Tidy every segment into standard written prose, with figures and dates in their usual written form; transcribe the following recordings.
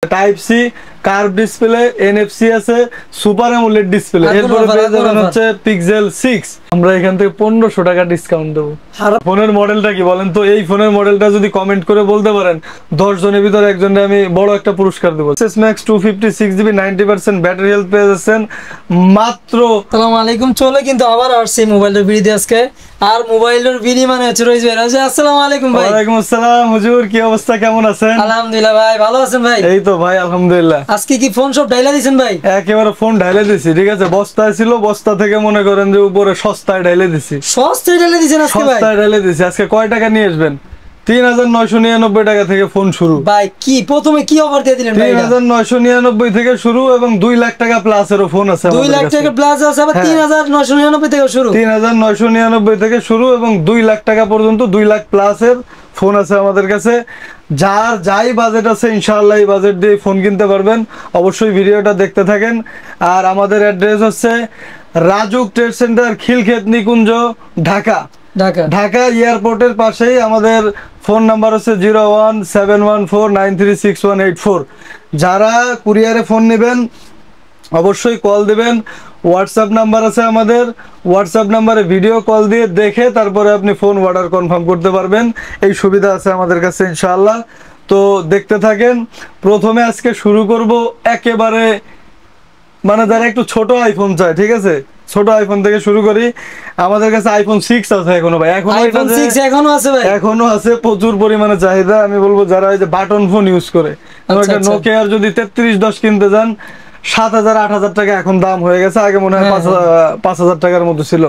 Type C, curve display, NFC আছে, super AMOLED display. এরপরে পেয়ে যাবেন হচ্ছে পিক্সেল 6। আমরা এখান থেকে 1500 টাকা ডিসকাউন্ট দেবো। ফোনের মডেলটা কি বলেন তো? এই ফোনের মডেলটা যদি কমেন্ট করে বলতে পারেন 10 জনের ভিতরে একজনকে আমি বড় একটা পুরস্কার দেবো। S max 256GB 90% battery health পেয়ে যাচ্ছেন মাত্র। আসসালামু আলাইকুম। চলে কিন্তু আবার আসছে মোবাইলের ভিডিও আজকে। আর মোবাইলের ভিডিও মানে হচ্ছে রইজ ভাই। আসসালামু আলাইকুম ভাই। ওয়ালাইকুম আসসালাম হুজুর, কি অবস্থা, কেমন আছেন? আলহামদুলিল্লাহ ভাই, ভালো আছেন ভাই? এই তো ভাই আলহামদুলিল্লাহ। আজকে কি ফোন সব ঢাইলা দিয়েছেন ভাই? একেবারে ফোন ঢাইলে দিছি, ঠিক আছে। বস্তায় ছিল, বস্তা থেকে মনে করেন যে উপরে সস্তায় ঢাইলে দিছি। সস্তায় ঢাইলা দিয়েছেন আজকে ভাই? সস্তায় ঢাইলে দিছি। আজকে কয় টাকা নিয়ে আসবেন? 3999 টাকা থেকে ফোন শুরু। ভাই কি প্রথমে কি অফার দিয়ে দিলেন ভাই? 3999 থেকে শুরু এবং 2 লাখ টাকা প্লাসেরও ফোন আছে। 2 লাখ টাকা প্লাস আছে, আবার 3999 থেকে শুরু। 3999 থেকে শুরু এবং 2 লাখ টাকা পর্যন্ত 2 লাখ প্লাসের ফোন আছে আমাদের কাছে। যার যাই বাজেট আছে ইনশাআল্লাহ এই বাজেট দিয়ে ফোন কিনতে পারবেন। অবশ্যই ভিডিওটা দেখতে থাকেন। আর আমাদের অ্যাড্রেস হচ্ছে রাজুক ট্রেড সেন্টার, খিলক্ষেত নিকুঞ্জ, ঢাকা। ঢাকা এয়ারপোর্টের পাশেই আমাদের ফোন নাম্বার হচ্ছে 01714936184। যারা কুরিয়ারে ফোন নেবেন অবশ্যই কল দিবেন। হোয়াটসঅ্যাপ নাম্বার আছে আমাদের, হোয়াটসঅ্যাপ নাম্বারে ভিডিও কল দিয়ে দেখে তারপরে আপনি ফোন অর্ডার কনফার্ম করতে পারবেন। এই সুবিধা আছে আমাদের কাছে ইনশাআল্লাহ। তো দেখতে থাকেন। প্রথমে আজকে শুরু করব একেবারে মানে যারা একটু ছোট আইফোন চায়, ঠিক আছে, ছোট আইফোন থেকে শুরু করি। আমাদের কাছে আইফোন 6 আছে এখনো ভাই, এখনো আছে ভাই, এখনো আছে, প্রচুর পরিমাণে চাহিদা। আমি বলবো যারা এই যে বাটন ফোন ইউজ করে, নোকিয়ার যদি 3310 কিনতে যান 7000 8000 টাকা এখন দাম হয়ে গেছে। আগে মনে হয় 5000 টাকার মতো ছিল।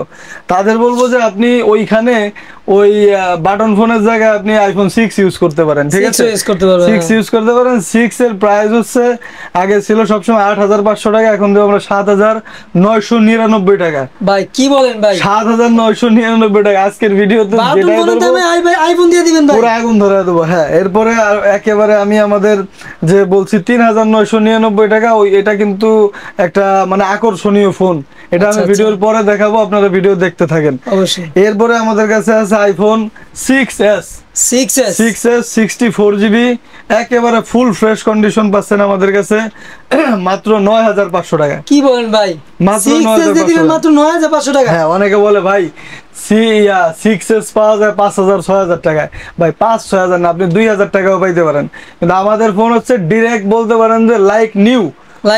তাদের বলবো যে আপনি ওইখানে ওই বাটন ফোনের জায়গায় আপনি আইফোন 6 ইউজ করতে পারেন, ঠিক আছে, 6 ইউজ করতে পারেন। 6 এর প্রাইস হচ্ছে আগে ছিল সবসময় 8500 টাকা, এখন দেবো আমরা 7999 টাকা। ভাই কি বলেন ভাই? 7999 টাকা। আজকের ভিডিওতে আইফোন দিয়ে দিবেন ভাই, পুরো আগুন ধরে দেবো। হ্যাঁ, এরপরে একেবারে আমি আমাদের যে বলছি 3999 টাকা, ওই এটা কিন্তু একটা মানে আকর্ষণীয় ফোন। এটা আমি ভিডিওর পরে দেখাবো, আপনারা ভিডিও দেখতে থাকেন অবশ্যই। এরপরে আমাদের কাছে আছে আইফোন 6s 64GB একেবারে ফুল ফ্রেশ কন্ডিশন পাচ্ছেন আমাদের কাছে মাত্র 9500 টাকা। কি বলেন ভাই? মাত্র 9500 টাকা। হ্যাঁ, অনেকে বলে ভাই 6s পাওয়া যায় 5000 6000 টাকায়। ভাই 5-6000 না, আপনি 2000 টাকাও পাইতে পারেন। কিন্তু আমাদের ফোন হচ্ছে ডিরেক্ট বলতে পারেন যে লাইক নিউ,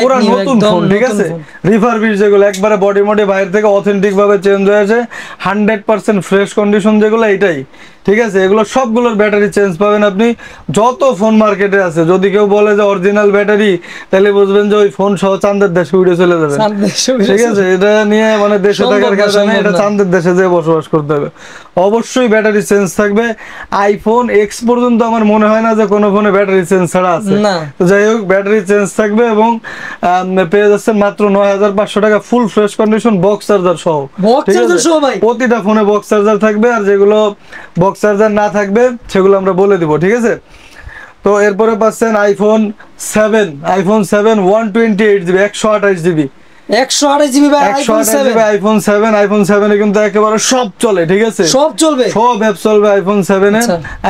পুরো নতুন ফোন, ঠিক আছে। রিফারবিশ যেগুলো একবারে বডি মডি বাইরে থেকে অথেন্টিক ভাবে চেঞ্জ হয়েছে, 100% ফ্রেশ কন্ডিশন যেগুলো, এটাই, ঠিক আছে। এগুলো সবগুলোর ব্যাটারি চেঞ্জ পাবেন আপনি। যত ফোন মার্কেটে আছে, যদি কেউ বলে যে অরিজিনাল ব্যাটারি, তাহলে বুঝবেন যে ওই ফোন সহ চাঁদের দেশে উড়ে চলে যাবে, ঠিক আছে। এটা নিয়ে মানে দেশে থাকার কারণে এটা চাঁদের দেশে যেয়ে বসবাস করতে হবে। অবশ্যই ব্যাটারি চেঞ্জ থাকবে। আইফোন এক্স পর্যন্ত আমার মনে হয় না যে কোনো ফোনে ব্যাটারি চেঞ্জ ছাড়া আছে। তো যাই হোক, ব্যাটারি চেঞ্জ থাকবে এবং পেয়ে যাচ্ছেন মাত্র 9500 টাকা ফুল ফ্রেশ কন্ডিশন বক্স চার্জার সহ। প্রতিটা ফোনে বক্স চার্জার থাকবে, আর যেগুলো বক্স চার্জার না থাকবে সেগুলো আমরা বলে দিব, ঠিক আছে। তো এরপরে পাচ্ছেন আইফোন 7 128GB 128GB 128GB ভাই, আইফোন 7 আইফোন 7 এ কিন্তু একেবারে সব চলে, ঠিক আছে, সব চলবে, সব অ্যাপ চলবে আইফোন 7 এ।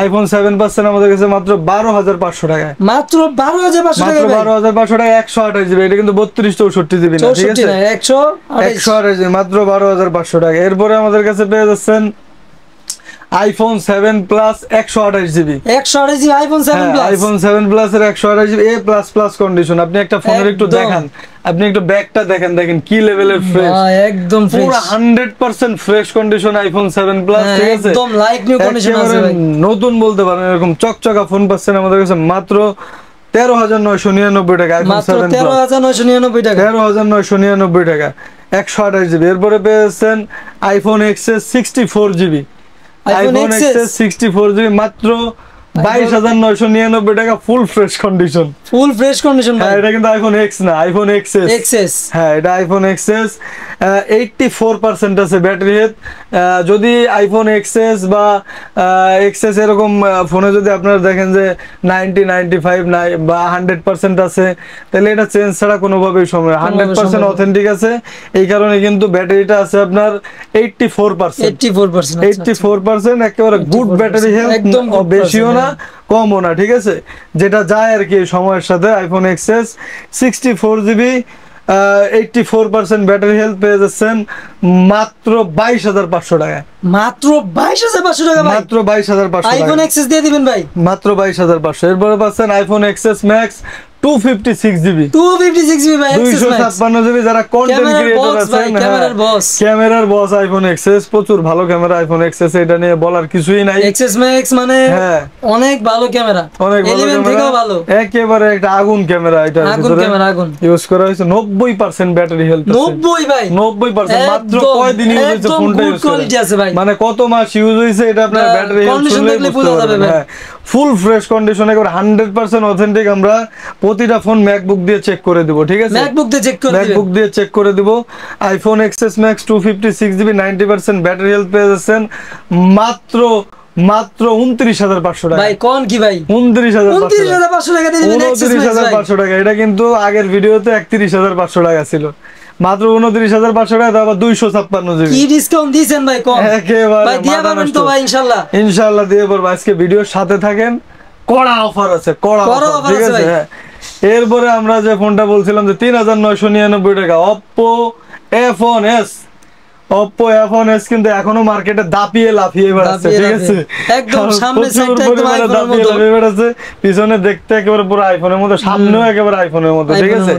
আইফোন 7 পাচ্ছেন আমাদের কাছে মাত্র 12500 টাকায়, মাত্র 12500 টাকা, 12500 টাকা 128GB। এটা কিন্তু 3264GB না, ঠিক আছে, 128GB মাত্র 12500 টাকা। এরপরে আমাদের কাছে পেয়ে যাচ্ছেন iPhone 7 plus 128GB iPhone 7 plus, iPhone 7 plus এর 128GB এ প্লাস প্লাস কন্ডিশন। আপনি একটা ফোনের একটু দেখান, আপনি একটু ব্যাকটা দেখেন কি লেভেলের ফ্রেশ, একদম পুরো 100% ফ্রেশ কন্ডিশন আইফোন 7 প্লাস, ঠিক আছে, একদম লাইক নিউ কন্ডিশন আছে ভাই, নতুন বলতে পারেন। এরকম চকচকা ফোন পাচ্ছেন আমাদের কাছে মাত্র 13999 টাকা। আইফোন 7 13999 টাকা, 13999 টাকা 128GB। এরপরে পেয়েছেন iPhone XS 64GB, iPhone XS 64GB মাত্র 22999 টাকা ফুল ফ্রেশ কন্ডিশন, হ্যাঁ। এটা কিন্তু আইফোন এক্স না, আইফোন এক্সএস, হ্যাঁ, এটা আইফোন এক্সএস। 84% আছে ব্যাটারি হেলথ। যদি আইফোন এক্সএস বা এক্সএস এরকম ফোনে যদি আপনারা দেখেন যে 90 95 বা 100% আছে, তাহলে এটা চেঞ্জ ছাড়া কোনোভাবেই সম্ভব না। 100% অথেন্টিক আছে, এই কারণে কিন্তু ব্যাটারিটা আছে আপনার 84%, একেবারে গুড ব্যাটারি হেলথ, একদম বেশিও না না কমও না, ঠিক আছে, যেটা যায় আর কি সময়ের সাথে। IPhone XS 64 GB 84% battery health পেয়ে যাচ্ছেন মাত্র 22,500 টাকায়। মাত্র 22,500 টাকা ভাই, মাত্র 22,500 আইফোন এক্সএস দিয়ে দিবেন ভাই, মাত্র 22,500। এরপরে পাচ্ছেন iPhone XS max 256 GB 256 GB ভাই, 256 GB। যারা কন্টেন্ট ক্রিয়েটর আছেন, ক্যামেরার বস আইফোন এক্সএস, প্রচুর ভালো ক্যামেরা আইফোন এক্সএস, এটা নিয়ে বলার কিছুই নাই। এক্সএস ম্যাক্স মানে অনেক ভালো ক্যামেরা, অনেক ভালো ক্যামেরা, ভালো, একেবারে একটা আগুন ক্যামেরা। এটা আগুন ইউজ করা হয়েছে, 90% ব্যাটারি হেলথ আছে। 90 ভাই, 90%, মাত্র কয়দিন ইউজ হয়েছে ফোনটা, ইউজ কোয়ালিটি আছে ভাই, মানে কত মাস ইউজ হয়েছে এটা আপনার ব্যাটারি হেলথ কন্ডিশন দেখলে বোঝা যাবে ভাই। ফুল ফ্রেশ কন্ডিশন, একেবারে 100% অথেন্টিক। আমরা প্রতিটা ফোন ম্যাকবুক দিয়ে চেক করে দিব, ঠিক আছে, ম্যাকবুক দিয়ে চেক করে দিব। IPhone XS max 256 GB 90% battery health পেয়ে যাচ্ছেন মাত্র 29,500 টাকা। ভাই কোন কি ভাই, 29,500 টাকা দিয়ে দিবেন এক্সএস ম্যাক্স 29,500 টাকা। এটা কিন্তু আগের ভিডিওতে 31,500 টাকা ছিল, মাত্র 29,500 টাকা, আবার 256 GB। কি ডিসকাউন্ট দিয়েছেন ভাই, কম একেবারে ভাই দিয়ে পাবেন তো ভাই, ইনশাআল্লাহ দিয়ে পারবো। আজকে ভিডিওর সাথে থাকেন, কড়া অফার আছে, কড়া অফার, ঠিক আছে। হ্যাঁ, এরপরে আমরা যে ফোনটা বলছিলাম যে 3,999 টাকা, Oppo F1s। Oppo F1s কিন্তু এখনো মার্কেটে দাপিয়ে লাফিয়ে বেড়াচ্ছে, ঠিক আছে, একদম সামনে সাইডটা একদম আইফোনের মতো লাফিয়ে বেড়াচ্ছে, পিছনে দেখতে একেবারে পুরো আইফোনের মতো, সামনেও একেবারে আইফোনের মতো, ঠিক আছে।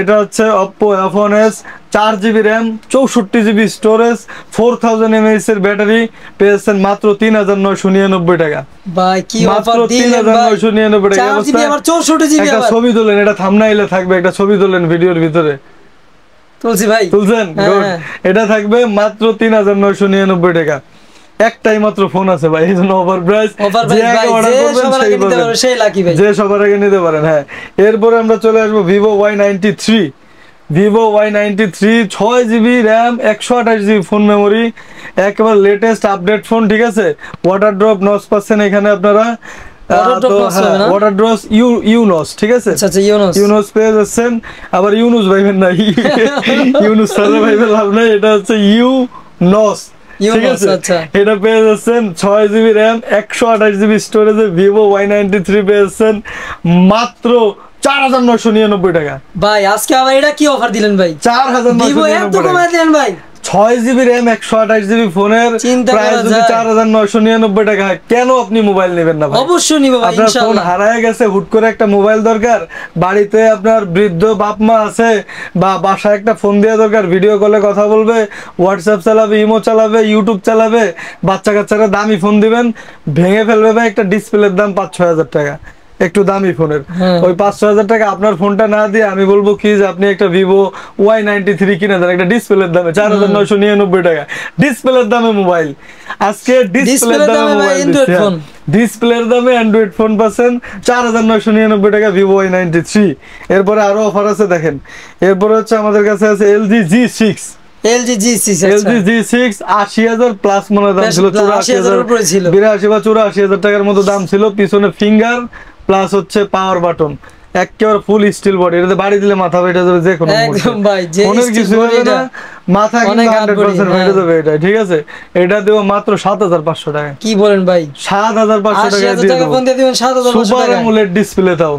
এটা হচ্ছে Oppo F1s, 4GB RAM 64GB storage 4000 mAh এর ব্যাটারি পেয়েছেন মাত্র 3,999 টাকা। ভাই কি অফার দিলেন ভাই, 3,999 টাকা। 4GB আবার 64GB একটা ছবি তোলেন, এটা থাম্বনেইলে থাকবে, একটা ছবি তোলেন ভিডিওর ভিতরে। তুলছি ভাই, তুলছেন? এটা থাকবে মাত্র 3,999 টাকা। একটাই মাত্র ফোন আছে ভাই, এই জন্য অফার প্রাইস, যে সবার আগে নিতে পারেন। হ্যাঁ, এরপরে আমরা চলে আসবো Vivo Y93। Vivo Y93 6GB RAM 128GB phone memory, একেবারে লেটেস্ট আপডেট ফোন, ঠিক আছে। ওয়াটার ড্রপ নচ পাচ্ছেন এখানে আপনারা, ওয়াটার ড্রপ ইউনস, ঠিক আছে, ইউনস পেয়ে যাচ্ছেন। আবার ইউনুস ভাইবেন না, ইউনুস সারা ভাইবেন লাভ নাই, এটা হচ্ছে ইউনস, ঠিক আছে। এটা পেয়ে যাচ্ছেন 6GB RAM 128GB স্টোরেজে Vivo Y93 পেয়ে যাচ্ছেন মাত্র 4,999 টাকা। ভাই আজকে আবার এটা কি অফার দিলেন ভাই, 4,999 দিলেন ভাই। 6GB RAM 128GB ফোনের প্রাইস যদি 4,999 টাকা হয়, কেন আপনি মোবাইল নেবেন না ভাই? অবশ্যই নিব ভাই, আপনার ফোন হারায় গেছে, হুট করে একটা মোবাইল দরকার, বাড়িতে আপনার বৃদ্ধ বাপ মা আছে, বা বাসায় একটা ফোন দেওয়া দরকার, ভিডিও কলে কথা বলবে, হোয়াটসঅ্যাপ চালাবে, ইমো চালাবে, ইউটিউব চালাবে, বাচ্চা কাচ্চারা দামি ফোন দিবেন, ভেঙে ফেলবে ভাই, একটা ডিসপ্লের দাম 5-6 হাজার টাকা, একটু দামি ফোনের। ওই 5-6 হাজার টাকা আপনার ফোনটা না দিয়ে আমি বলবো কি যে আপনি একটা Vivo Y93 কিনে দেন, একটা ডিসপ্লের দামে 4,999 টাকা, ডিসপ্লের দামে মোবাইল। আজকে ডিসপ্লের দামে মোবাইল, ডিসপ্লের দামে অ্যান্ড্রয়েড ফোন পাচ্ছেন 4,999 টাকা Vivo Y93। এরপরে আরো অফার আছে দেখেন। এরপরে হচ্ছে আমাদের কাছে আছে LG G6। LG G6 80,000 plus মনে দাম ছিল, 82 বা 84,000 টাকার মতো দাম ছিল। পিছনে ফিঙ্গার প্লাস হচ্ছে পাওয়ার বাটন, একেবারে ফুল স্টিল বডি, এটাতে বাড়ি দিলে মাথা ফেটে যাবে, যে কোনো একদম ভাই, যে অনেক কিছু হবে না, মাথা কিন্তু 100% ফেটে যাবে এটা, ঠিক আছে। এটা দেব মাত্র 7,500 টাকা। কি বলেন ভাই, 7,500 টাকা দিয়ে দেব, ফোন দিয়ে দিবেন 7,500 টাকা, সুপার অ্যামোলেড ডিসপ্লে তাও,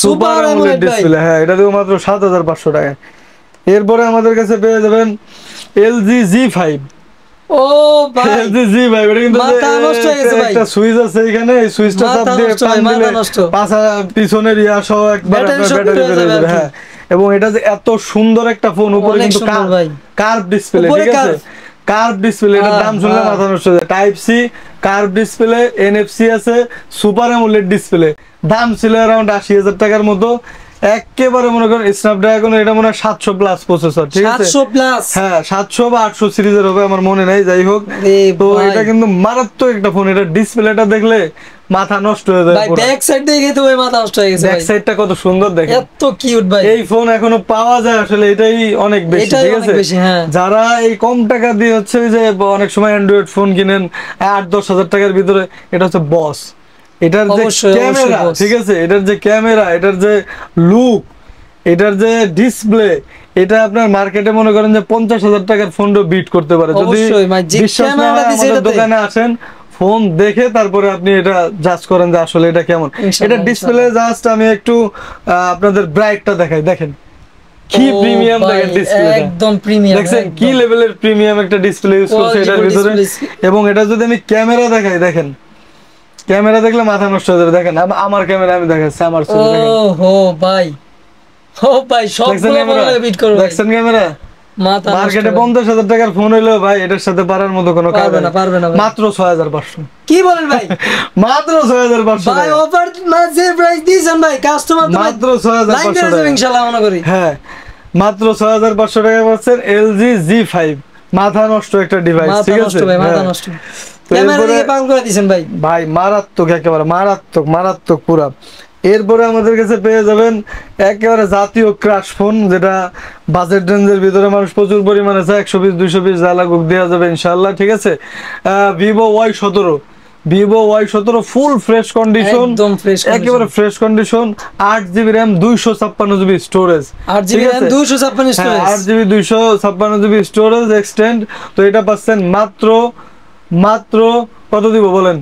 সুপার অ্যামোলেড ডিসপ্লে। হ্যাঁ, এটা দেব মাত্র 7,500 টাকা। এরপরে আমাদের কাছে পেয়ে যাবেন LG G5। ও ভাই, LG G5 এটা কিন্তু মাথা নষ্ট হয়ে গেছে ভাই, একটা সুইচ আছে এখানে, এই সুইচটা চাপ দিয়ে টান দিলে পাছা পিছনের ইয়া সহ একবার ব্যাটারি বের হয়ে যাবে। হ্যাঁ, এবং এটা যে এত সুন্দর একটা ফোন, উপরে কিন্তু কার্ভ ডিসপ্লে, ঠিক আছে, কার্ভ ডিসপ্লে, এটার দাম শুনলে মাথা নষ্ট হয়ে যায়। Type C curve display, NFC আছে, সুপার অ্যামোলেড ডিসপ্লে, দাম ছিল অ্যারাউন্ড 80,000 টাকার মতো। একেবারে মনে করেন স্ন্যাপড্রাগন, এটা মনে হয় 700 প্লাস প্রসেসর, ঠিক আছে, 700 প্লাস, হ্যাঁ 700 বা 800 সিরিজের হবে, আমার মনে নাই, যাই হোক। তো এটা কিন্তু মারাত্মক একটা ফোন, এটা ডিসপ্লেটা দেখলে মাথা নষ্ট হয়ে যায়, ভাই ব্যাক সাইড দেখে তো মাথা নষ্ট হয়ে গেছে, ব্যাক সাইডটা কত সুন্দর দেখেন, এত কিউট ভাই। এই ফোন এখনো পাওয়া যায় আসলে, এটাই অনেক বেশি, ঠিক আছে। যারা এই কম টাকা দিয়ে হচ্ছে যে অনেক সময় অ্যান্ড্রয়েড ফোন কিনেন 8-10 হাজার টাকার ভিতরে, এটা হচ্ছে বস, এটার যে ক্যামেরা, ঠিক আছে, এটার যে ক্যামেরা, এটার যে লুক, এটার যে ডিসপ্লে, এটা আপনার মার্কেটে মনে করেন যে 50,000 টাকার ফোনও বিট করতে পারে। যদি বিশ্বাস না হয় আমাদের দোকানে আসেন, ফোন দেখে তারপরে আপনি এটা জাজ করেন যে আসলে এটা কেমন। এটা ডিসপ্লে জাস্ট আমি একটু আপনাদের ব্রাইটটা দেখাই, দেখেন কি প্রিমিয়াম, দেখেন ডিসপ্লে একদম প্রিমিয়াম, দেখছেন কি লেভেলের প্রিমিয়াম একটা ডিসপ্লে ইউজ করছে এটার ভিতরে। এবং এটা যদি আমি ক্যামেরা দেখাই, দেখেন ক্যামেরা দেখলে মাথা নষ্ট হয়ে যাবে। দেখেন আমার ক্যামেরা আমি দেখাচ্ছি, আমার ছবি দেখেন। ওহো ভাই, ও ভাই সবগুলো বলে বিট করবে। দেখছেন ক্যামেরা, মার্কেটে 50,000 টাকার ফোন হইলো ভাই এটার সাথে পারার মতো কোনো কাজ না, পারবে না। মাত্র 6,500। কি বলেন ভাই? মাত্র 6,500 ভাই অফার না, যে প্রাইস দিয়েছেন ভাই কাস্টমার তো মাত্র 6,500 টাকা ইনশাআল্লাহ মনে করি। হ্যাঁ মাত্র 6,500 টাকা পাচ্ছেন LG G5, মাথা নষ্ট একটা ডিভাইস, ঠিক আছে ভাই, মাথা নষ্ট। ক্যামেরা দিয়ে পাগল করে দিবেন ভাই, ভাই মারাত্মক, একেবারে মারাত্মক মারাত্মক পুরা। এরপরে আমাদের কাছে পেয়ে যাবেন একেবারে জাতীয় ক্রাশ ফোন, যেটা বাজেট রেঞ্জের ভিতরে মানুষ প্রচুর পরিমাণে চায়, 120 220 যা লাগুক দেওয়া যাবে ইনশাআল্লাহ, ঠিক আছে। Vivo Y17 ফুল ফ্রেশ কন্ডিশন, একদম ফ্রেশ, একেবারে fresh condition, 8GB RAM 256GB storage, 8GB RAM 256 storage, 8GB 256GB storage extend. তো এটা পাচ্ছেন মাত্র কত দিব বলেন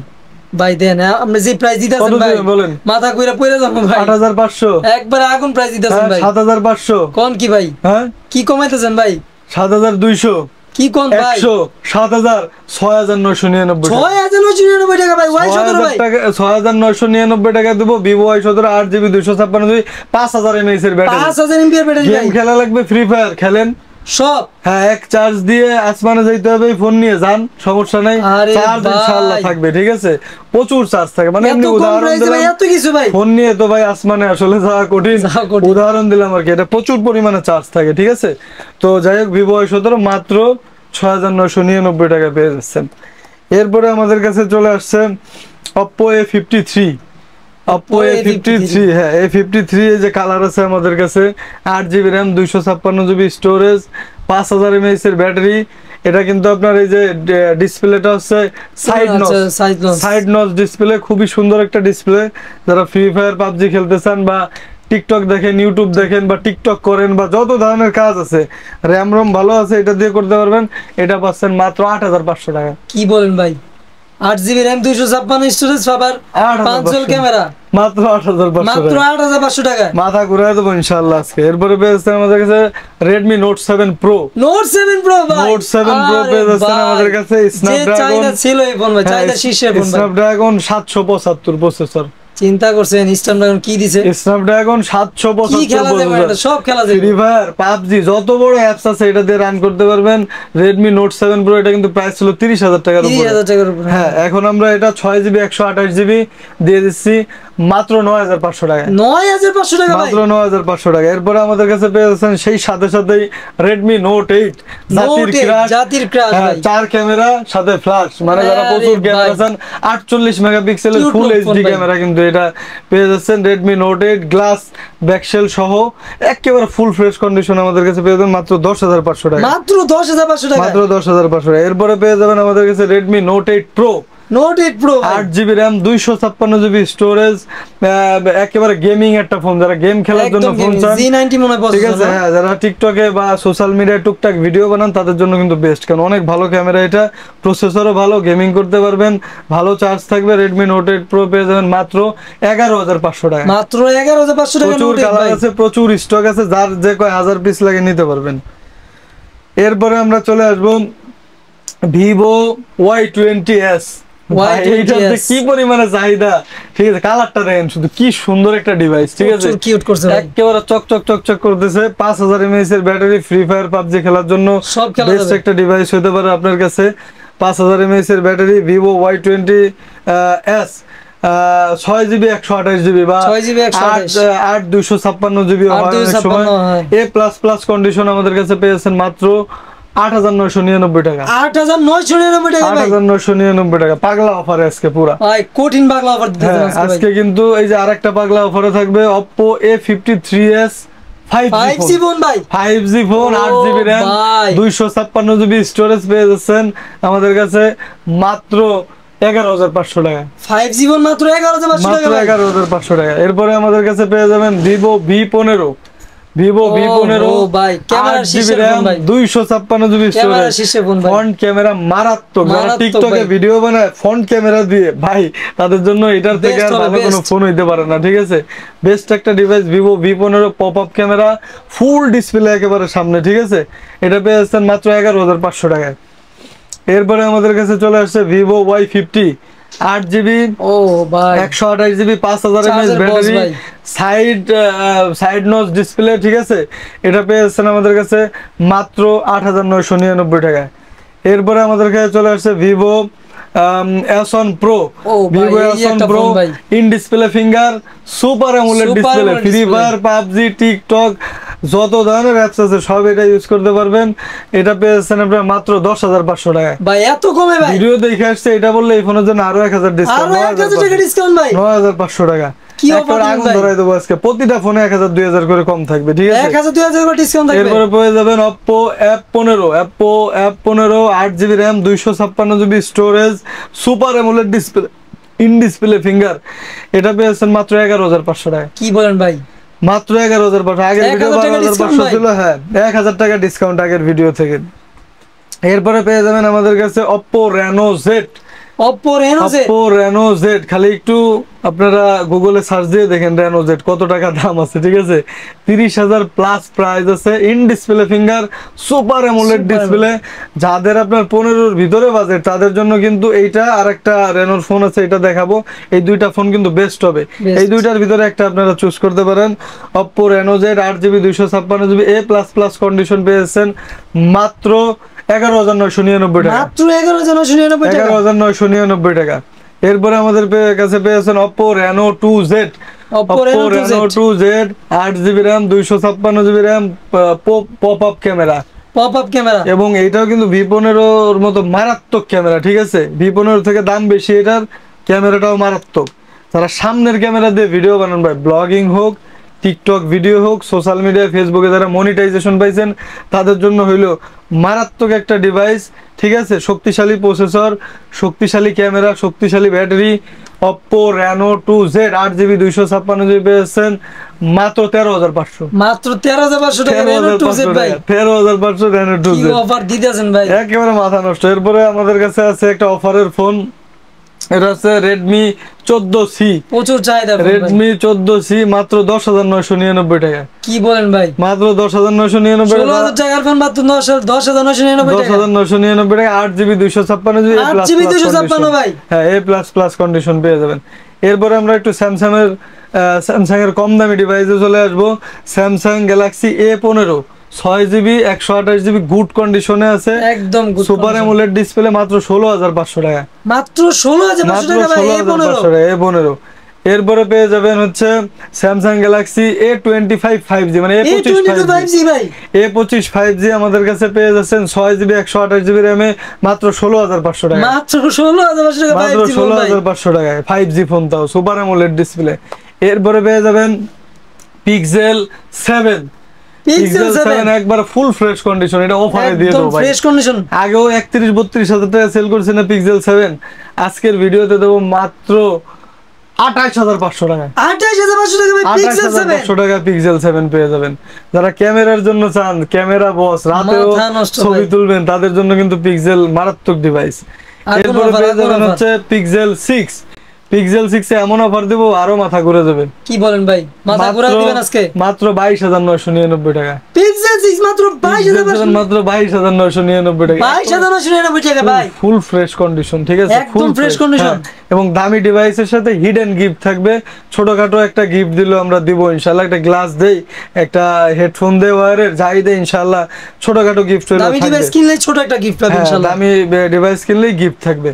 ভাই? দেন আপনি যে প্রাইস দিতেছেন ভাই বলেন, মাথা কইরা পড়ে যাবো ভাই। 8,500 একবারে আগুন প্রাইস দিতেছেন ভাই। 7,500 কোন কি ভাই? হ্যাঁ কি কমাইতেছেন ভাই? 7,200 কি কোন ভাই? 100 7,000 6,999 6,999 টাকা ভাই। Y17 ভাই 6,999 টাকা দেব। Vivo Y17 8GB 256GB 5000 mAh এর ব্যাটারি, 5000 mAh ব্যাটারি। গেম খেলা লাগবে, ফ্রি ফায়ার খেলেন সব, হ্যাঁ এক চার্জ দিয়ে আসমানে যাইতে হবে, ফোন নিয়ে যান সমস্যা নাই, চার্জ ইনশাআল্লাহ থাকবে, ঠিক আছে প্রচুর চার্জ থাকে। মানে এমনি উদাহরণ দিলাম, এত কিছু ভাই ফোন নিয়ে তো ভাই আসমানে আসলে যাওয়া কঠিন, উদাহরণ দিলাম আর কি, এটা প্রচুর পরিমাণে চার্জ থাকে, ঠিক আছে। তো যাই হোক Vivo Y17 মাত্র 6,999 টাকা পেয়ে যাচ্ছেন। এরপরে আমাদের কাছে চলে আসছে Oppo A53, হ্যাঁ A53 এই যে কালার আছে আমাদের কাছে, 8GB RAM 256GB storage, 5000 mAh এর ব্যাটারি। এটা কিন্তু আপনার এই যে ডিসপ্লেটা হচ্ছে সাইড নচ ডিসপ্লে, খুবই সুন্দর একটা ডিসপ্লে। যারা ফ্রি ফায়ার পাবজি খেলতে চান বা টিকটক দেখেন, ইউটিউব দেখেন বা টিকটক করেন বা যত ধরনের কাজ আছে, র্যাম রোম ভালো আছে, এটা দিয়ে করতে পারবেন। এটা পাচ্ছেন মাত্র 8,500 টাকা। কি বলেন ভাই? 8GB RAM 256 স্টোরেজ, আবার 5 ক্যামেরা, মাত্র 8,500 টাকা। মাথা ঘুরায় দেবো ইনশাআল্লাহ আজকে। এরপরে পেয়েছে আমাদের কাছে Redmi Note 7 Pro, পেয়েছে আমাদের কাছে Snapdragon 775 প্রসেসর। চিন্তা করছেন স্ন্যাপড্রাগন কি দিছে? স্ন্যাপড্রাগন 775 সব খেলা যাবে, ফ্রি ফায়ার পাবজি যত বড় অ্যাপস আছে এটা দিয়ে রান করতে পারবেন। Redmi Note 7 Pro এটা কিন্তু প্রাইস ছিল 30,000 টাকার উপরে, 30,000 টাকার উপরে। হ্যাঁ এখন আমরা এটা 6GB 128GB দিয়ে দিচ্ছি মাত্র 9,500 টাকা। 9,500 টাকা, মাত্র 9,500 টাকা। এরপরে আমাদের কাছে পেয়ে যাচ্ছেন সেই সাথে সাথেই Redmi Note 8 জাতির ক্রাশ, 4 ক্যামেরা সাথে ফ্ল্যাশ, মানে যারা প্রচুর ক্যামেরা চান 48 মেগাপিক্সেলের ফুল এইচডি ক্যামেরা কিন্তু এটা পেয়ে যাচ্ছেন। Redmi Note 8 গ্লাস ব্যাকশেল সহ একেবারে ফুল ফ্রেশ কন্ডিশন আমাদের কাছে পেয়ে যাবেন মাত্র 10,500 টাকা, মাত্র 10,500 টাকা, মাত্র 10,500 টাকা। এরপরে পেয়ে যাবেন আমাদের কাছে Redmi Note 8 Pro, 8GB RAM 256GB storage, একেবারে গেমিং একটা ফোন, যারা গেম খেলার জন্য ফোন চান, G90 মনে হয়, ঠিক আছে। হ্যাঁ যারা টিকটকে বা সোশ্যাল মিডিয়ায় টুকটাক ভিডিও বানান তাদের জন্য কিন্তু বেস্ট, কারণ অনেক ভালো ক্যামেরা, এটা প্রসেসরও ভালো, গেমিং করতে পারবেন, ভালো চার্জ থাকবে। Redmi Note 8 Pro পেয়ে যাবেন মাত্র 11,500 টাকা, মাত্র 11,500 টাকা। প্রচুর কালার আছে, প্রচুর স্টক আছে, যার যে কয় 1000 পিস লাগে নিতে পারবেন। এরপরে আমরা চলে আসবো Vivo Y20s, কি পরিমাণে চাহিদা, ঠিক আছে। কালারটা দেখেন শুধু, কি সুন্দর একটা ডিভাইস, ঠিক আছে, একেবারে চকচক চকচক করতেছে। 5000 mAh এর ব্যাটারি, ফ্রি ফায়ার পাবজি খেলার জন্য বেস্ট একটা ডিভাইস হতে পারে আপনার কাছে। 5000 mAh এর battery, Vivo Y20s, 6GB 128GB বা 8 256GB A++ কন্ডিশন আমাদের কাছে পেয়েছেন মাত্র 8,999 টাকা, 8,999 টাকা, 8,999 টাকা। পাগলা অফারে আজকে পুরা ভাই, কঠিন পাগলা অফার দিতেছেন আজকে। কিন্তু এই যে আরেকটা পাগলা অফারে থাকবে Oppo A53s 5G ফোন, ভাই 5G phone, 8GB RAM 256GB storage পেয়ে যাচ্ছেন আমাদের কাছে মাত্র 11,500 টাকা, 5G ফোন মাত্র 11,500 টাকা, 11,500 টাকা। এরপরে আমাদের কাছে পেয়ে যাবেন Vivo V15, Vivo V15 ভাই ক্যামেরা শীর্ষের ফোন ভাই 256GB ক্যামেরা শীর্ষের ফোন ভাই ফ্রন্ট ক্যামেরা মারাত্মক যারা টিকটকে ভিডিও বানায় ফ্রন্ট ক্যামেরা দিয়ে ভাই তাদের জন্য এটার থেকে আর ভালো কোনো ফোন হইতে পারে না ঠিক আছে বেস্ট একটা device Vivo V15 popup camera full display একেবারে সামনে ঠিক আছে এটা পেয়ে যাচ্ছেন মাত্র 11500 টাকায় এরপরে আমাদের কাছে চলে আসছে Vivo Y50 8GB ও ভাই 128GB 5000 mAh battery side notch display ঠিক আছে এটা পেয়েছেন আমাদের কাছে মাত্র 8999 টাকায় এরপরে আমাদের কাছে চলে আসছে Vivo S1 Pro Vivo S1 Pro in display finger super AMOLED display free fire PUBG TikTok যত ধরনের অ্যাপস আছে সব এটা ইউজ করতে পারবেন এটা পেয়েছেন আপনারা মাত্র 10500 টাকায় ভাই এত কমে ভাই ভিডিও দেখে আসছে এটা বললে এই ফোনের জন্য আরো 1000 ডিসকাউন্ট আরো 1000 টাকা ডিসকাউন্ট ভাই 9500 টাকা কি অফার আগুন ধরাই দেব আজকে প্রতিটা ফোনে 1000 2000 করে কম থাকবে ঠিক আছে 1000 2000 করে ডিসকাউন্ট থাকবে এরপরে পেয়ে যাবেন Oppo F15 8GB RAM 256GB storage super AMOLED display in display finger এটা পেয়েছেন মাত্র 11500 টাকা কি বলেন ভাই মাত্র 11500 আগের ভিডিও 12500 ছিল হ্যাঁ 1000 টাকা ডিসকাউন্ট আগের ভিডিও থেকে এরপরে পেয়ে যাবেন আমাদের কাছে Oppo Reno Z খালি একটু আপনারা গুগলে সার্চ দিয়ে দেখেন Reno Z কত টাকা দাম আছে ঠিক আছে 30000 প্লাস প্রাইস আছে in display finger super AMOLED display যাদের আপনার 15 এর ভিতরে বাজেট তাদের জন্য কিন্তু এইটা আরেকটা Renoর ফোন আছে এটা দেখাবো এই দুইটা ফোন কিন্তু বেস্ট হবে এই দুইটার ভিতরে একটা আপনারা চুজ করতে পারেন Oppo Reno Z 8GB 256GB A++ condition পেয়েছেন মাত্র 11999 টাকা মাত্র 11999 টাকা এরপরে আমাদের কাছে পেয়েছেন Oppo Reno 2Z 2Z 8GB RAM 256GB RAM popup camera এবং এইটাও কিন্তু V15 এর মতো মারাত্মক ক্যামেরা ঠিক আছে V15 থেকে দাম বেশি এটার ক্যামেরাটাও মারাত্মক যারা সামনের ক্যামেরা দিয়ে ভিডিও বানান ভাই ব্লগিং হোক টিকটক ভিডিও হোক সোশ্যাল মিডিয়া ফেসবুকে যারা মনিটাইজেশন পাইছেন তাদের জন্য হইলো মারাত্মক একটা ডিভাইস ঠিক আছে শক্তিশালী প্রসেসর শক্তিশালী ক্যামেরা শক্তিশালী battery Oppo Reno 2Z 8GB 256GB পেয়েছেন মাত্র 13500 মাত্র 13500 টাকা Reno 2Z ভাই 13500 Reno 2Z কি অফার দিতেছেন ভাই একেবারে মাথা নষ্ট এরপরে আমাদের কাছে আছে একটা অফারের ফোন এটা হচ্ছে Redmi 14C প্রচুর চাহিদা Redmi 14C মাত্র 10999 টাকা কি বলেন ভাই মাত্র 10999 টাকা 16000 টাকার ফোন মাত্র 10999 টাকা 10999 টাকা 8GB 256GB 8GB 256 ভাই হ্যাঁ A++ কন্ডিশন পেয়ে যাবেন এরপর আমরা একটু স্যামসাং এর কম দামি ডিভাইসে চলে আসব Samsung Galaxy A15 6GB 128GB good কন্ডিশনে আছে একদম সুপার অ্যামোলেড ডিসপ্লে মাত্র 16500 টাকা মাত্র 16500 টাকা ভাই A15 এরপরে পেয়ে যাবেন হচ্ছে Samsung Galaxy A25 5G মানে A25 5G ভাই A25 5G আমাদের কাছে পেয়ে যাচ্ছেন 6GB 128GB RAM এ মাত্র 16500 টাকা মাত্র 16500 টাকা মাত্র 16500 টাকায় 5G ফোন তাও সুপার অ্যামোলেড ডিসপ্লে এরপরে পেয়ে যাবেন Pixel 7 একবার ফুল ফ্রেশ কন্ডিশন এটা অফারে দিয়ে দেব ভাই ফ্রেশ কন্ডিশন আগেও 31 হাজার টাকা সেল করছে না Pixel 7 আজকের ভিডিওতে দেব মাত্র 28500 টাকা 28500 টাকা ভাই Pixel 7 টাকা Pixel 7 পেয়ে যাবেন যারা ক্যামেরার জন্য চান ক্যামেরা বস রাতেও ছবি তুলবেন তাদের জন্য কিন্তু Pixel মারাত্মক ডিভাইস এরপর পেয়ে যাবেন হচ্ছে Pixel 6 এ এমন অফার দেব আরো মাথা ঘুরে যাবে কি বলেন ভাই মাথা ঘুরে দিবেন আজকে মাত্র 22999 টাকা Pixel 6 মাত্র 22999 টাকা 22999 টাকা ভাই ফুল ফ্রেশ কন্ডিশন ঠিক আছে একদম ফ্রেশ কন্ডিশন এবং দামি ডিভাইসের সাথে হিডেন গিফট থাকবে ছোটখাটো একটা গিফট দিলো আমরা দিব ইনশাআল্লাহ একটা গ্লাস দেই একটা হেডফোন দেই ওয়্যারের যাই দেই ইনশাআল্লাহ ছোটখাটো গিফট হলো দামি ডিভাইস কিনলে ছোট একটা গিফট পাবেন ইনশাআল্লাহ দামি ডিভাইস কিনলেই গিফট থাকবে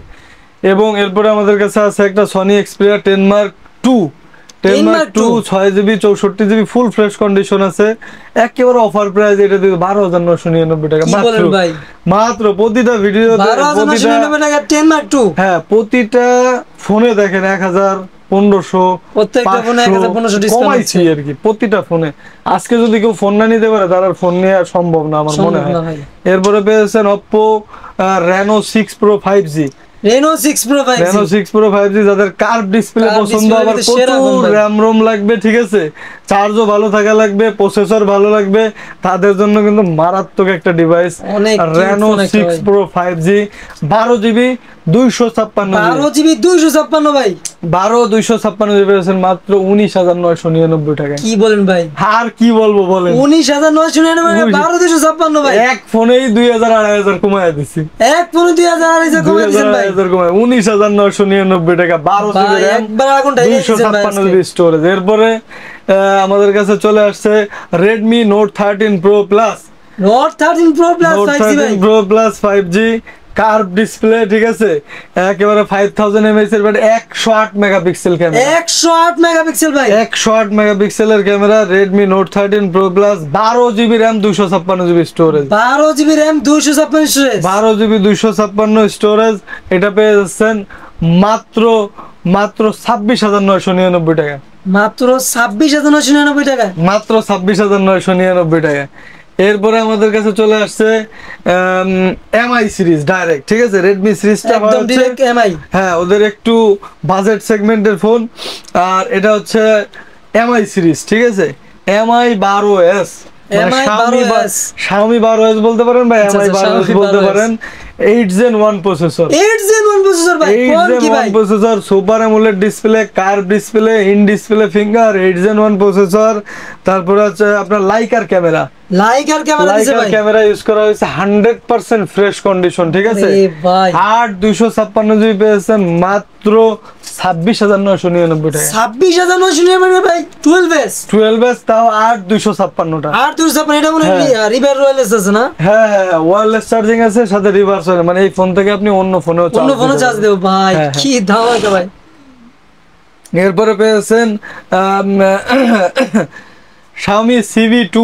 এবং এরপরে আমাদের কাছে আছে একটা Sony Xperia 10 Mark II 6GB 64GB ফুল ফ্রেশ কন্ডিশন আছে একেবারে অফার প্রাইস এটা দিয়ে 12999 টাকা মাত্র প্রতিটা ভিডিওতে 12999 টাকা 10 Mark II হ্যাঁ প্রতিটা ফোনে দেখেন 1500 প্রত্যেকটা ফোনে 1500 ডিসকাউন্ট আছে আর কি প্রতিটা ফোনে আজকে যদি কেউ ফোন না নিতে পারে তার ফোন নেওয়া সম্ভব না আমার মনে হয় এরপরে পেয়েছেন Oppo Reno 6 Pro 5G Reno 6 Pro 5G যাদের কার্ভ ডিসপ্লে পছন্দ আবার প্রচুর RAM ROM লাগবে ঠিক আছে চার্জও ভালো থাকা লাগবে, প্রসেসর ভালো লাগবে, তাদের জন্য কিন্তু মারাত্মক একটা device. Reno 6 Pro 5G 12GB 256 ভাই, 256GB মাত্র 19,999 টাকা। কি বলেন ভাই? আর কি বলবো বলেন, 19,999 12256 ভাই, এক ফোনেই 2000-2500 কমায় দিছি, এক ফোনে 2000-2500 কমায় দিছেন ভাই, 19,999 টাকা, 12GB RAM, 256GB স্টোরেজ। এরপরে আমাদের কাছে চলে আসছে Redmi Note 13 Pro Plus, Note 13 Pro Plus 5G curve display, ঠিক আছে, একেবারে 5000 mAh এর ব্যাটারি, 108 মেগাপিক্সেল ক্যামেরা, 108 মেগাপিক্সেল ভাই, 108 মেগাপিক্সেলের camera, Redmi Note 13 Pro Plus, 12GB RAM 256GB storage, 12GB RAM 256 storage, 12GB 256 storage. এটা পেয়ে যাচ্ছেন মাত্র 26,999 টাকা, মাত্র 26,999 টাকা, মাত্র 26,999 টাকা। এরপরে আমাদের কাছে চলে আসছে এমআই সিরিজ ডাইরেক্ট, ঠিক আছে, রেডমি সিরিজটা একদম ডাইরেক্ট এমআই, হ্যাঁ ওদের একটু বাজেট সেগমেন্টের ফোন, আর এটা হচ্ছে এমআই সিরিজ, ঠিক আছে, এমআই 12S, Xiaomi 12S বলতে পারেন বা এমআই 12S বলতে পারেন। 8 Gen 1 প্রসেসর, 8 Gen 1 প্রসেসর ভাই, কোন কি ভাই processor, super AMOLED display, curve display, in display finger, 8 Gen 1 processor. তারপর আছে আপনার liker camera, liker camera use করা হয়েছে, 100% ফ্রেশ কন্ডিশন, ঠিক আছে, ভাই 256GB পেয়েছেন মাত্র 26,999 টাকা, 26,999 ভাই, 12S তাও 256 টাকা, 256, এটা মনে হয় রিভার ওয়্যারলেস আছে না? হ্যাঁ ওয়্যারলেস চার্জিং আছে, সাথে রিভার্স ওয়্যারলেস, মানে এই ফোন থেকে আপনি অন্য ফোনেও চার্জ দেব ভাই, কি ধামাকা ভাই। এরপরে পেয়েছেন Xiaomi CV2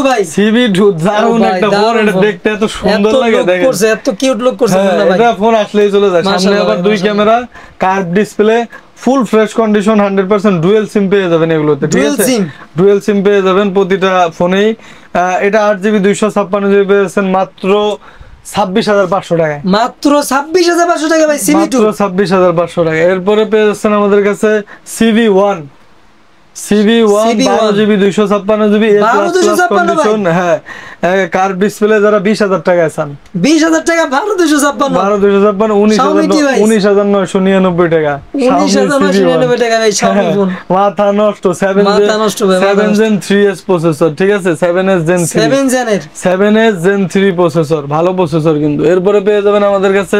ভাই, CV2 দারুণ একটা ফোন, এটা দেখতে এত সুন্দর লাগে, দেখেন এত কিউট লুক করছে ফোনটা ভাই, এটা ফোন আসলেই চলে যায়। সামনে আবার দুই camera, curve display, full fresh condition, 100% dual sim পেয়ে যাবেন এগুলোতে, ঠিক আছে, ডুয়াল সিম পেয়ে যাবেন প্রতিটা ফোনেই। এটা 8GB 256GB পেয়েছেন মাত্র 26,500 টাকায়, মাত্র 26,500 টাকা ভাই, CV2 26,500 টাকা। এরপরে পেয়ে যাচ্ছেন আমাদের কাছে CV1 12GB 256GB কন্ডিশন, হ্যাঁ কার্ভ ডিসপ্লে, যারা 20,000 টাকায় চান, 20,000 টাকা 12,256 19,999 টাকা, 19,999 টাকা ভাই, Xiaomi ফোন মাথা নষ্ট, 7 Gen 3S প্রসেসর, ঠিক আছে, 7S Gen 3 প্রসেসর, ভালো প্রসেসর কিন্তু। এরপরে পেয়ে যাবেন আমাদের কাছে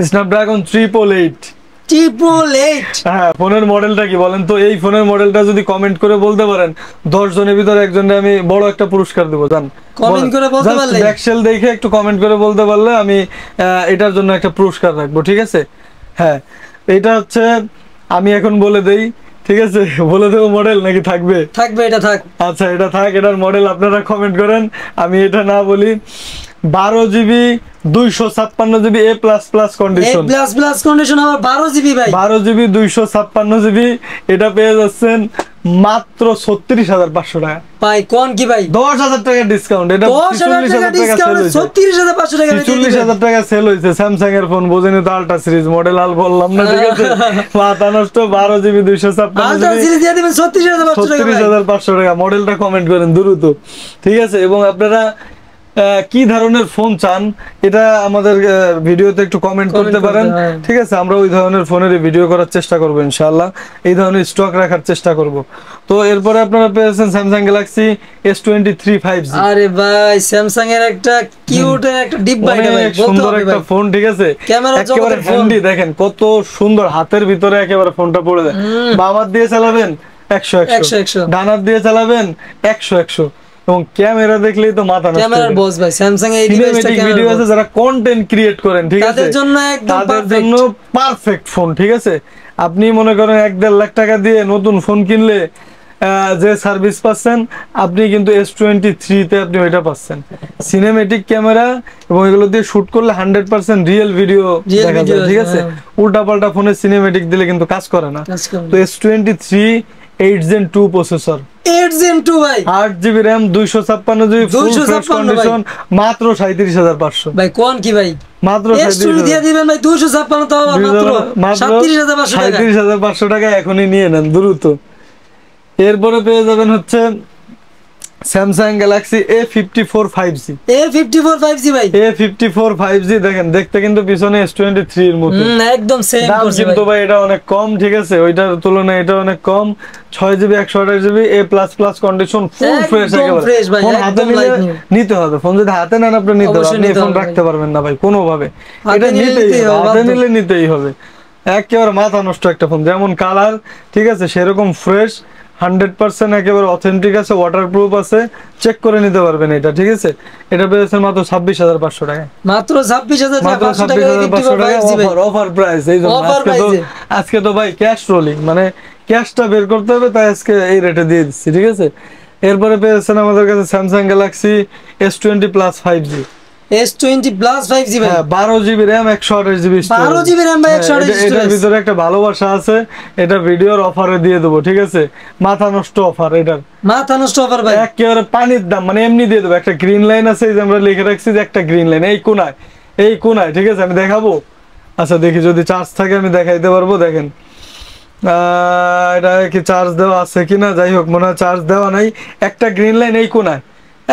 Snapdragon 888, হ্যাঁ ফোনের মডেলটা কি বলেন তো? এই ফোনের মডেলটা যদি কমেন্ট করে বলতে পারেন, 10 জনের ভিতরে একজনকে আমি বড় একটা পুরস্কার দেবো, জান, কমেন্ট করে বলতে পারলে, ব্যাকসেল দেখে একটু কমেন্ট করে বলতে পারলে আমি এটার জন্য একটা পুরস্কার রাখবো, ঠিক আছে। হ্যাঁ এটা হচ্ছে, আমি এখন বলে দেই, ঠিক আছে, বলে দেবো মডেল নাকি থাকবে? এটা থাক, আচ্ছা এটা থাক, এটার মডেল আপনারা কমেন্ট করেন, আমি এটা না বলি। 12GB 256GB A++ কন্ডিশন, আবার 12GB ভাই, 12GB 256GB, এটা পেয়ে যাচ্ছেন মাত্র 36,500 টাকা ভাই। কোন কি ভাই, 10,000 টাকা ডিসকাউন্ট, এটা 36,000 টাকা ডিসকাউন্ট, 36,500 টাকা, 40,000 টাকা সেল হইছে। স্যামসাং এর ফোন বোঝেনি তো, আলট্রা সিরিজ মডেল আল বললাম না, ঠিক আছে, মাথা নষ্ট। 12GB 256GB আলট্রা সিরিজ দিয়ে দিবেন 36,500 টাকা, মডেলটা কমেন্ট করেন দ্রুত, ঠিক আছে। এবং আপনারা কি ধরনের ফোন চান এটা আমাদের ভিডিওতে একটু কমেন্ট করতে পারেন, ঠিক আছে, আমরা ওই ধরনের ফোনের ভিডিও করার চেষ্টা করব ইনশাআল্লাহ, এই ধরনের স্টক রাখার চেষ্টা করব। তো এরপরে আপনারা পেয়েছেন Samsung Galaxy S23 5G, আরে ভাই স্যামসাং এর একটা কিউট একটা ডিপ ভাই, সুন্দর একটা ফোন, ঠিক আছে, একেবারে হ্যান্ডি, দেখেন কত সুন্দর, হাতের ভিতরে একেবারে ফোনটা পড়ে যায়, বামার দিয়ে চালাবেন 100 ডান হাত দিয়ে চালাবেন 100 এবং ক্যামেরা দেখলেই তো মাথা নষ্ট, ক্যামেরার বস ভাই স্যামসাং এর এই ডিভাইসটা, ভিডিও আছে যারা কন্টেন্ট ক্রিয়েট করেন, ঠিক আছে, তাদের জন্য একদম পারফেক্ট ফোন, ঠিক আছে। আপনি মনে করেন 1.5 লাখ টাকা দিয়ে নতুন ফোন কিনলে যে সার্ভিস পাচ্ছেন, আপনি কিন্তু S23 তে আপনি ওইটা পাচ্ছেন, সিনেমেটিক ক্যামেরা, এবং এগুলো দিয়ে শুট করলে 100% রিয়েল ভিডিও দেখা যায়, ঠিক আছে। উল্টাপাল্টা ফোনে সিনেমেটিক দিলে কিন্তু কাজ করে না। তো S23 8 Gen 2 প্রসেসর, 8 Gen 2 ভাই, 8GB RAM 256GB ফুল ফ্রেশ কন্ডিশন, মাত্র 37,500 ভাই। কোন কি ভাই, মাত্র S20 দিয়ে দিবেন ভাই 256 টাকা মাত্র 37500 টাকা এখনই নিয়ে নেন দ্রুত। এরপরে পেয়ে যাবেন হচ্ছে Samsung Galaxy A54 5G। A54 5G ভাই, A54 5G দেখেন দেখতে কিন্তু পিছনে S23 এর মতো একদম সেম করছে কিন্তু ভাই এটা অনেক কম, ঠিক আছে, ওইটার তুলনায় এটা অনেক কম। 6GB 128GB A++ condition, full fresh একেবারে। ফোন হাতে নিতে হবে, ফোন যদি হাতে নেন আপনি নিতে হবে, আপনি ফোন রাখতে পারবেন না ভাই কোনো ভাবে, এটা নিতেই হবে। একেবারে মাথা নষ্ট একটা ফোন, যেমন কালার ঠিক আছে সেরকম ফ্রেশ, 100% একেবারে অথেন্টিক আছে, ওয়াটারপ্রুফ আছে, চেক করে নিতে পারবেন এটা, ঠিক আছে। এটা পেয়েছেন মাত্র 26500 টাকা, মাত্র 26500 টাকা অফার প্রাইস। এই জন্য আজকে তো ভাই ক্যাশ রোলিং, মানে ক্যাশটা বের করতে হবে, তাই আজকে এই রেটে দিয়ে দিচ্ছি, ঠিক আছে। এরপরে পেয়েছেন আমাদের কাছে Samsung Galaxy S20+ 5G। S20+ 5G ভাই, 12GB RAM 128GB storage, 12GB RAM ভাই 128GB স্টোরেজ। এটার ভিতরে একটা ভালোবাসা আছে, এটা ভিডিওর অফারে দিয়ে দেব, ঠিক আছে। মাথা নষ্ট অফার, এটার মাথা নষ্ট অফার ভাই, একেবারে পানির দাম, মানে এমনি দিয়ে দেব। একটা গ্রিন লাইন আছে, এই যে আমরা লিখে রাখছি যে একটা গ্রিন লাইন এই কোনায়, ঠিক আছে। আমি দেখাবো, আচ্ছা দেখি যদি চার্জ থাকে আমি দেখাইতে পারবো। দেখেন এটা কি চার্জ দেওয়া আছে কিনা, যাই হোক মনে হয় চার্জ দেওয়া নাই। একটা গ্রিন লাইন এই কোনায়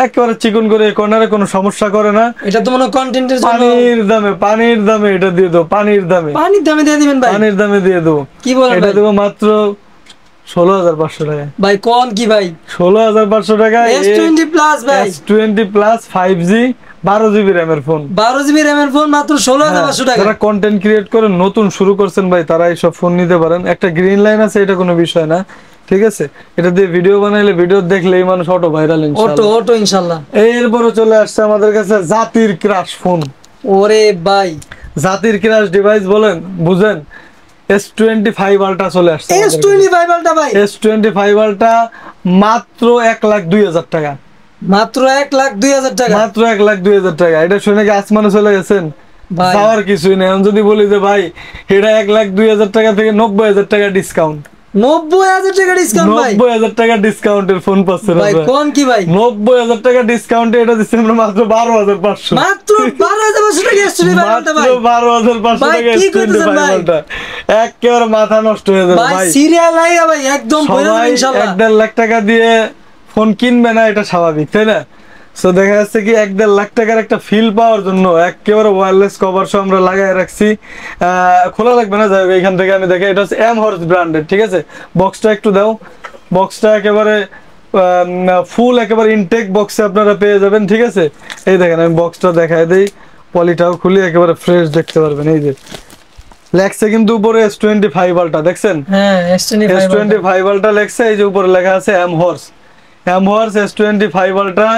একেবারে চিকন করে, কর্নারে কোনো সমস্যা করে না। এটা তো মনে কন্টেন্টের জন্য পানির দামে এটা দিয়ে দাও, পানির দামে দিয়ে দিবেন ভাই, পানির দামে দিয়ে দাও। কি বলেন, এটা দেব মাত্র 16500 টাকা ভাই। কোন কি ভাই, 16500 টাকা S20+ ভাই, S20+ 5G 12GB RAM এর ফোন, 12GB RAM এর ফোন মাত্র 16500 টাকা। যারা কন্টেন্ট ক্রিয়েট করে নতুন শুরু করছেন ভাই, তারা এই সব ফোন নিতে পারেন। একটা গ্রিন লাইন আছে, এটা কোনো বিষয় না, ঠিক আছে। এটা দিয়ে ভিডিও বানাইলে, ভিডিও দেখলেই মানুষ অটো ভাইরাল ইনশাআল্লাহ। এরপরে চলে আসছে আমাদের কাছে জাতির ক্রাশ ফোন। ওরে ভাই, জাতির ক্রাশ ডিভাইস বলেন বুঝেন, S25 Ultra চলে আসছে। S25 Ultra ভাই, S25 Ultra মাত্র 1,02,000 টাকা, মাত্র 1,02,000 টাকা, মাত্র 1,02,000 টাকা। এটা শুনে কি আসমানে চলে গেছেন? যাওয়ার কিছুই নেই। আমি যদি বলি যে ভাই এটা 1,02,000 টাকা থেকে 90,000 টাকা ডিসকাউন্ট, 90,000 টাকা ডিসকাউন্ট ভাই, 90,000 টাকা ডিসকাউন্টের ফোন পাচ্ছেন ভাই। কোন কি ভাই, 90,000 টাকা ডিসকাউন্টে এটা দিচ্ছি আমরা মাত্র 12,500, মাত্র 12,500 টাকা S25 Ultra ভাই, 12,500 টাকা S25 Ultra। একেবারে মাথা নষ্ট হয়ে যাবে ভাই, সিরিয়াল লাইগা ভাই একদম ইনশাআল্লাহ। 1.5 লাখ টাকা দিয়ে ফোন কিনবে না, এটা স্বাভাবিক, তাই না? সো দেখা যাচ্ছে কি 1.5 লাখ টাকার একটা ফিল পাওয়ার জন্য একেবারে ওয়্যারলেস কভার সহ আমরা লাগাই রাখছি, খোলা লাগবে না। যাই হোক এখান থেকে আমি দেখি, এটা হচ্ছে এমহর্স ব্র্যান্ডের, ঠিক আছে। বক্সটা একটু দাও, বক্সটা একেবারে ফুল একেবারে ইনটেক বক্সে আপনারা পেয়ে যাবেন, ঠিক আছে। এই দেখেন আমি বক্সটা দেখাই দেই, পলিটাও খুলি, একেবারে ফ্রেশ দেখতে পারবেন। এই যে লেখছে কিন্তু উপরে S25 Ultra, দেখছেন? হ্যাঁ S25 Ultra লেখছে, এই যে উপরে লেখা আছে এমহর্স। এমহর্স S25 Ultra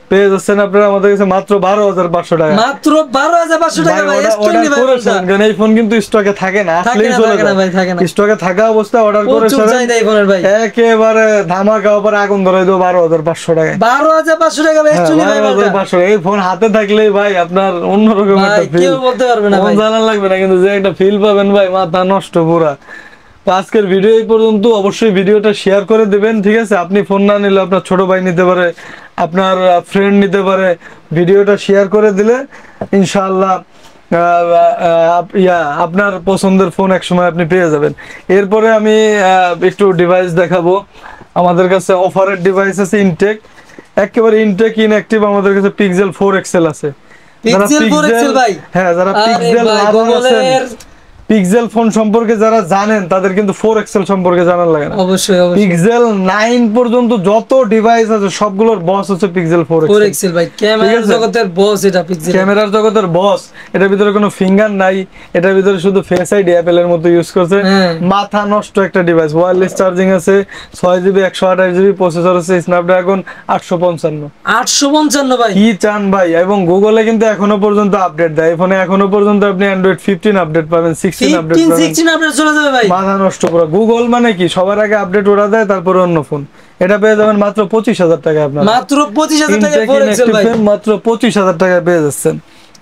পেয়ে যাচ্ছেন আপনারা আমাদের কাছে মাত্র 12,500 টাকা, মাত্র 12,500 টাকা ভাই। S25 Ultra কারণ এই ফোন কিন্তু স্টকে থাকে না, আসলেই চলে যায় ভাই, থাকে না। স্টকে থাকা অবস্থায় অর্ডার করে একেবারে ধামাকা উপরে আগুন ধরাই দাও 12,500 টাকা, 12,500 টাকা ভাই। S25 এই ফোন হাতে থাকলেই ভাই আপনার অন্যরকম একটা ফিল, কেউ বলতে পারবে না ভাই, জানা লাগবে না, কিন্তু যে একটা ফিল পাবেন ভাই মাথা নষ্ট পুরা। আজকের ভিডিও এই পর্যন্ত, অবশ্যই ভিডিওটা শেয়ার করে দিবেন, ঠিক আছে। আপনি ফোন না নিলে আপনার ছোট ভাই নিতে পারে, আপনার ফ্রেন্ড নিতে পারে, ভিডিওটা শেয়ার করে দিলে ইনশাআল্লাহ আপনার পছন্দের ফোন একসময় আপনি পেয়ে যাবেন। এরপরে আমি একটু ডিভাইস দেখাবো। আমাদের কাছে অফারের ডিভাইস আছে ইনটেক, একেবারে ইনটেক ইনঅ্যাক্টিভ। আমাদের কাছে পিক্সেল 4 XL আছে, পিক্সেল 4 XL ভাই, হ্যাঁ যারা পিক্সেল লাভার আছেন, পিক্সেল ফোন সম্পর্কে যারা জানেন তাদের কিন্তু 4 XL সম্পর্কে জানার লাগে না। অবশ্যই পিক্সেল 9 পর্যন্ত যত ডিভাইস আছে সবগুলোর বস হচ্ছে পিক্সেল 4 XL ভাই। ক্যামেরার জগতের বস এটা, পিক্সেল ক্যামেরার জগতের বস। এটার ভিতরে কোনো ফিঙ্গার নাই, এটার ভিতরে শুধু ফেস আইডি অ্যাপল এর মতো ইউজ করছে। মাথা নষ্ট একটা ডিভাইস, ওয়্যারলেস চার্জিং আছে, 6GB 128GB প্রসেসর আছে, স্ন্যাপড্রাগন 855 ভাই। কি চান ভাই? এবং গুগলে কিন্তু এখনো পর্যন্ত আপডেট দেয়, এই ফোনে এখনো পর্যন্ত আপনি অ্যান্ড্রয়েড 15 আপডেট পাবেন, 16 আপডেট চলে যাবে ভাই। মাথা নষ্ট পুরো। গুগল মানে কি সবার আগে আপডেট ওরা দেয়, তারপরে অন্য ফোন। এটা পেয়ে যাবেন মাত্র 25,000 টাকা, আপনার মাত্র 25,000 টাকা, মাত্র 25,000 টাকা পেয়ে যাচ্ছেন।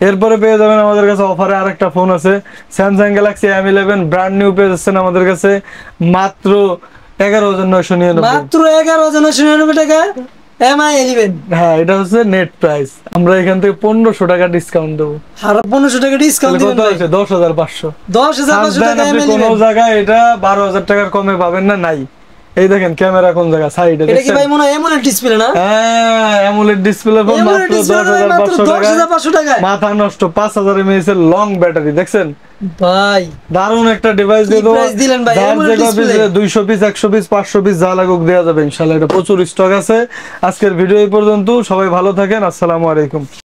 এরপরে পেয়ে যাবেন আমাদের কাছে অফারে আরেকটা ফোন আছে, Samsung Galaxy M11 brand new পেয়ে যাচ্ছেন আমাদের কাছে মাত্র 11,999, মাত্র 11,999 টাকা। এমআই 11 হ্যাঁ এটা হচ্ছে নেট প্রাইস, আমরা এখান থেকে 1500 টাকা ডিসকাউন্ট দেবো। আর 1500 টাকা ডিসকাউন্ট দিবেন ভাই, 10500 টাকা আপনি কোন জায়গায় এটা 12000 টাকার কমে পাবেন না। নাই এই দেখেন ক্যামেরা কোন জায়গা সাইডে, এটা কি ভাই মনে হয় অ্যামোলেড ডিসপ্লে না? হ্যাঁ অ্যামোলেড ডিসপ্লে মাত্র 10500 টাকা। মাথা নষ্ট, 5000 mAh এর লং ব্যাটারি দেখছেন ভাই, দারুন একটা ডিভাইস দিয়ে দেবো। প্রাইস দিলেন ভাই, AMOLED display 200 piece 100 piece 500 piece যা লাগুক দেওয়া যাবে ইনশাআল্লাহ। এটা প্রচুর স্টক আছে। আজকের ভিডিও এই পর্যন্ত, সবাই ভালো থাকেন, আসসালামু আলাইকুম।